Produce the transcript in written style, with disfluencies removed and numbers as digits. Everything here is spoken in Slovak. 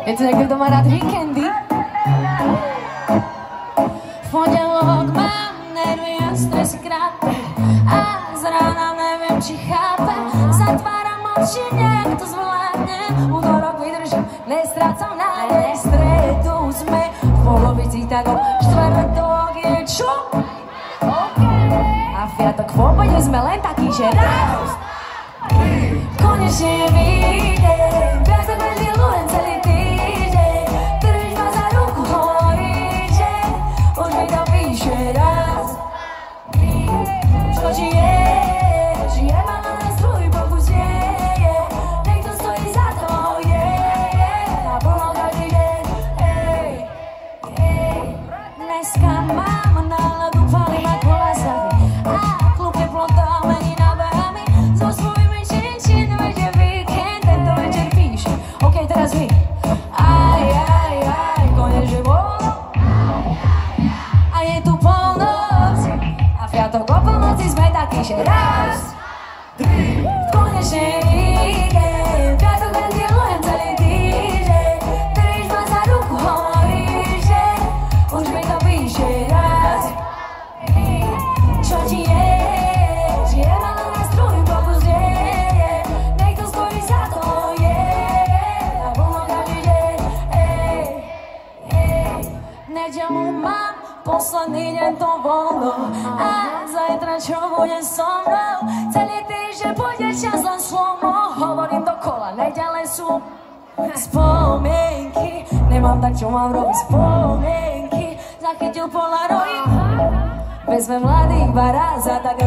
Je to niekto, kto má rád víkendy? V pondelok mám nervy a stresy krátke a z rána neviem, či chápe. Zatváram oči, nejak to zvládnem. Útorok vydržím, nestrácam nádej. V stredu sme v polovici, tak o štvrtok je čo? A v piatok v obede sme len takí, že radosť. Konečne je víkend, viac ako milujem celý týždeň. Držíš ma za ruku, hovoríš, že už mi to píše raz. Čo žije ma na nás tvoj pokus je. Niekto stojí za to, na plno každý deň. Dneska mám náladu, palím ako wasabi a klub teplo mení nábehami so svojimi činčinami, že víkend tento večer píše. OK, teraz vy. Aj, konečne voľno a je tu polnoc a v piatok o polnoci sme takí, že raz, konečne víkend, piatok len milujem celý týždeň. Držíš ma za ruku, hovoríš, že už mi to píše raz. Čo ti je? Žije ma na nás tvoj pokus je. Niekto stojí za to, na plno každý deň. Nedeľu mám posledný deň to voľno a zajtra čo bude so mnou? Celý týždeň pôjde čas len slomo. Hovorím dokola, neďalej sú spomienky. Nemám tak, čo mám robiť spomienky. Zachytil Polaroid, vezme mladých baráza, tak